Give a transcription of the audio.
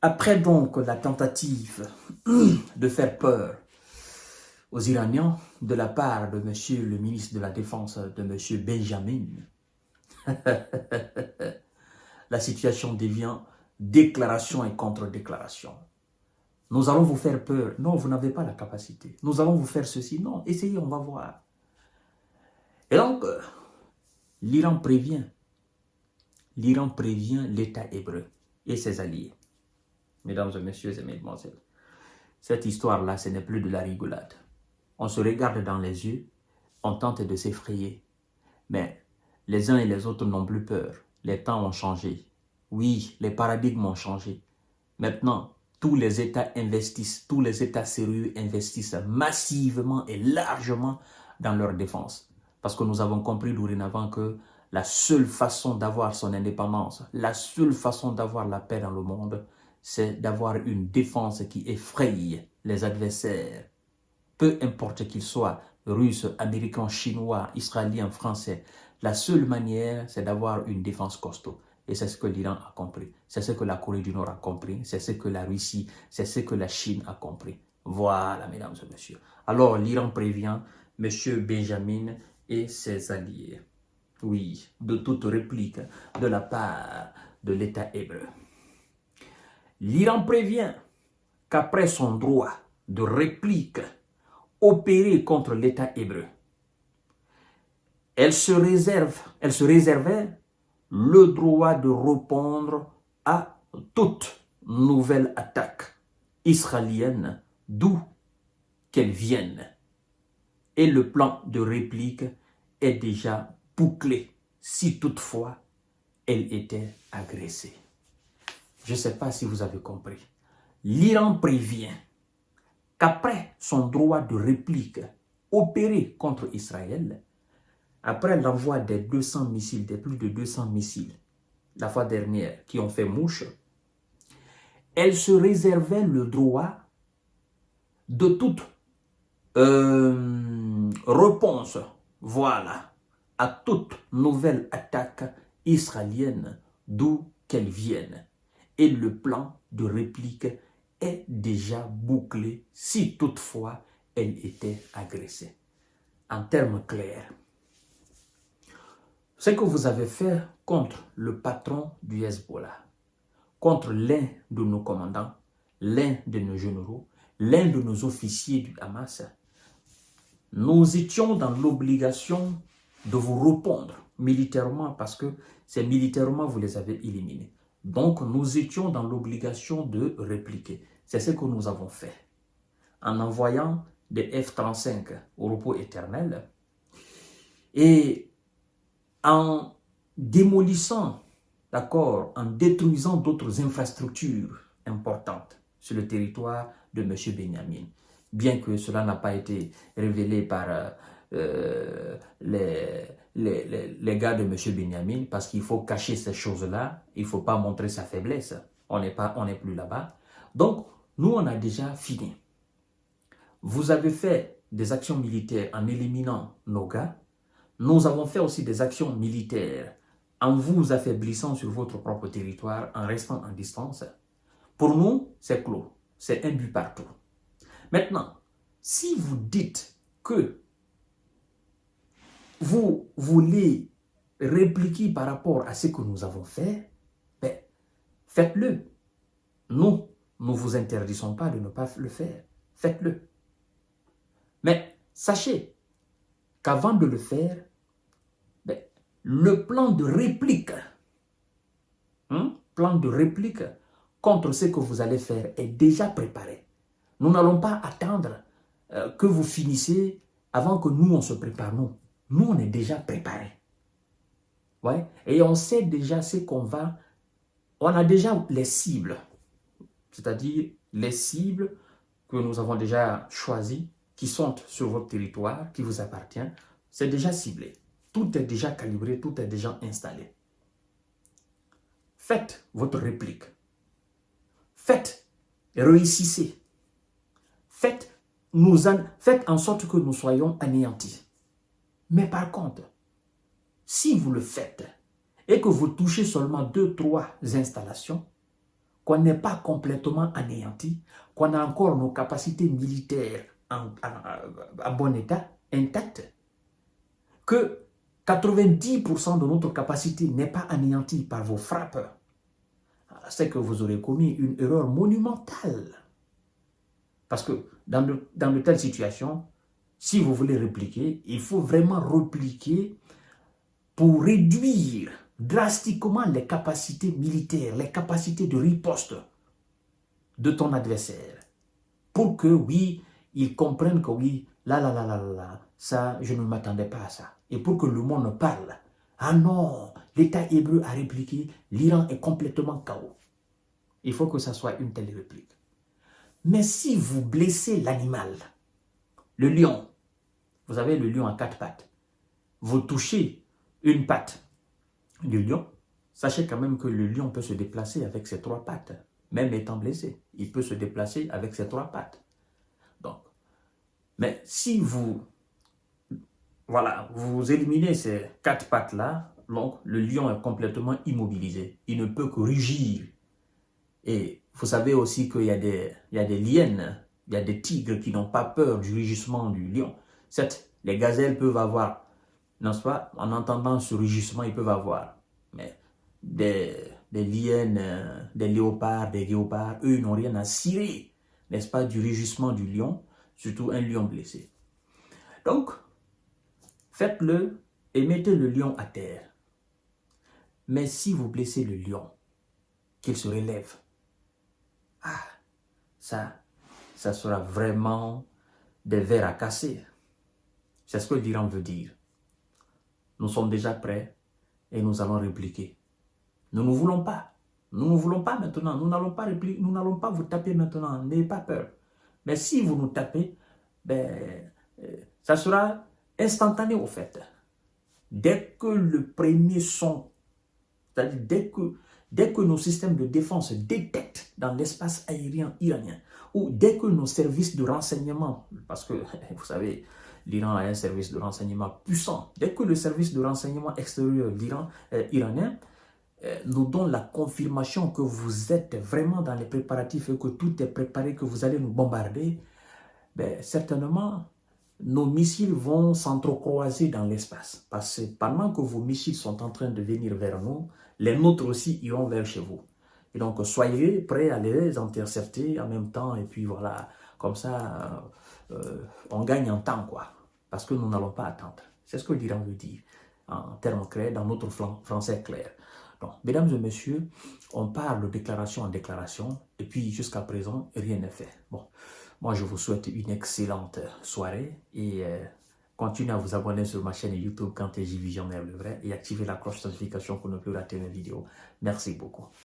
Après donc la tentative de faire peur aux Iraniens de la part de monsieur le ministre de la Défense, de monsieur Benjamin, la situation devient déclaration et contre-déclaration. Nous allons vous faire peur. Non, vous n'avez pas la capacité. Nous allons vous faire ceci. Non, essayez, on va voir. Et donc, l'Iran prévient l'État hébreu et ses alliés. Mesdames et messieurs et mesdemoiselles, cette histoire-là, ce n'est plus de la rigolade. On se regarde dans les yeux, on tente de s'effrayer. Mais les uns et les autres n'ont plus peur. Les temps ont changé. Oui, les paradigmes ont changé. Maintenant, tous les États investissent, tous les États sérieux investissent massivement et largement dans leur défense. Parce que nous avons compris dorénavant que la seule façon d'avoir son indépendance, la seule façon d'avoir la paix dans le monde, c'est d'avoir une défense qui effraie les adversaires. Peu importe qu'ils soient russes, américains, chinois, israéliens, français, la seule manière, c'est d'avoir une défense costaud. Et c'est ce que l'Iran a compris. C'est ce que la Corée du Nord a compris. C'est ce que la Russie, c'est ce que la Chine a compris. Voilà, mesdames et messieurs. Alors, l'Iran prévient M. Benjamin et ses alliés. Oui, de toute réplique de la part de l'État hébreu. L'Iran prévient qu'après son droit de réplique opéré contre l'État hébreu, elle se réservait le droit de répondre à toute nouvelle attaque israélienne, d'où qu'elle vienne. Et le plan de réplique est déjà bouclé, si toutefois elle était agressée. Je ne sais pas si vous avez compris. L'Iran prévient qu'après son droit de réplique opéré contre Israël, après l'envoi des 200 missiles, des plus de 200 missiles, la fois dernière, qui ont fait mouche, elle se réservait le droit de toute réponse, voilà, à toute nouvelle attaque israélienne, d'où qu'elle vienne. Et le plan de réplique est déjà bouclé si toutefois elle était agressée. En termes clairs, ce que vous avez fait contre le patron du Hezbollah, contre l'un de nos commandants, l'un de nos généraux, l'un de nos officiers du Hamas, nous étions dans l'obligation de vous répondre militairement parce que c'est militairement vous les avez éliminés. Donc nous étions dans l'obligation de répliquer. C'est ce que nous avons fait. En envoyant des F-35 au repos éternel et en démolissant, d'accord, en détruisant d'autres infrastructures importantes sur le territoire de M. Benjamin. Bien que cela n'a pas été révélé par les gars de M. Benjamin, parce qu'il faut cacher ces choses-là, il ne faut pas montrer sa faiblesse. On n'est plus là-bas. Donc, nous, on a déjà fini. Vous avez fait des actions militaires en éliminant nos gars. Nous avons fait aussi des actions militaires en vous affaiblissant sur votre propre territoire, en restant en distance. Pour nous, c'est clos. C'est un but partout. Maintenant, si vous dites que vous voulez répliquer par rapport à ce que nous avons fait, ben, faites-le. Nous ne vous interdisons pas de ne pas le faire. Faites-le. Mais sachez qu'avant de le faire, ben, le plan de réplique contre ce que vous allez faire est déjà préparé. Nous n'allons pas attendre que vous finissiez avant que nous, on se prépare. Non. Nous, on est déjà préparés. Ouais? Et on sait déjà ce qu'on va... On a déjà les cibles. C'est-à-dire les cibles que nous avons déjà choisies, qui sont sur votre territoire, qui vous appartient. C'est déjà ciblé. Tout est déjà calibré, tout est déjà installé. Faites votre réplique. Faites, réussissez. Faites en sorte que nous soyons anéantis. Mais par contre, si vous le faites et que vous touchez seulement 2-3 installations, qu'on n'est pas complètement anéanti, qu'on a encore nos capacités militaires en bon état, intactes, que 90% de notre capacité n'est pas anéantie par vos frappes, c'est que vous aurez commis une erreur monumentale. Parce que dans de telles situations, si vous voulez répliquer, il faut vraiment répliquer pour réduire drastiquement les capacités militaires, les capacités de riposte de ton adversaire. Pour que, oui, il comprenne que, oui, ça, je ne m'attendais pas à ça. Et pour que le monde parle, ah non, l'État hébreu a répliqué, l'Iran est complètement KO. Il faut que ça soit une telle réplique. Mais si vous blessez l'animal, le lion, vous avez le lion à 4 pattes, vous touchez une patte du lion, sachez quand même que le lion peut se déplacer avec ses 3 pattes, même étant blessé. Il peut se déplacer avec ses 3 pattes. Donc, mais si vous, voilà, vous éliminez ces 4 pattes-là, donc le lion est complètement immobilisé. Il ne peut que rugir. Et vous savez aussi qu'il y a des hyènes, il y a des tigres qui n'ont pas peur du rugissement du lion. Certes, les gazelles peuvent avoir, n'est-ce pas, en entendant ce rugissement, ils peuvent avoir. Mais des hyènes, des léopards, eux, ils n'ont rien à cirer, n'est-ce pas, du rugissement du lion, surtout un lion blessé. Donc, faites-le et mettez le lion à terre. Mais si vous blessez le lion, qu'il se relève, ça sera vraiment des vers à casser. C'est ce que l'Iran veut dire. Nous sommes déjà prêts et nous allons répliquer. Nous ne voulons pas. Nous ne voulons pas maintenant. Nous n'allons pas répliquer. Nous n'allons pas vous taper maintenant. N'ayez pas peur. Mais si vous nous tapez, ça sera instantané au fait. Dès que le premier son, c'est-à-dire dès que nos systèmes de défense détectent dans l'espace aérien iranien, ou dès que nos services de renseignement, parce que vous savez, l'Iran a un service de renseignement puissant, dès que le service de renseignement extérieur iranien nous donne la confirmation que vous êtes vraiment dans les préparatifs et que tout est préparé, que vous allez nous bombarder, certainement, nos missiles vont s'entrecroiser dans l'espace. Parce que pendant que vos missiles sont en train de venir vers nous, les nôtres aussi iront vers chez vous. Et donc, soyez prêts à les intercepter en même temps. Et puis voilà, comme ça, on gagne en temps, quoi. Parce que nous n'allons pas attendre. C'est ce que l'Iran veut dire, en termes clairs, dans notre français clair. Donc, mesdames et messieurs, on parle de déclaration en déclaration. Et puis, jusqu'à présent, rien n'est fait. Bon. Moi, je vous souhaite une excellente soirée et continuez à vous abonner sur ma chaîne YouTube Quand TJ Visionnaire le vrai et activez la cloche de notification pour ne plus rater mes vidéos. Merci beaucoup.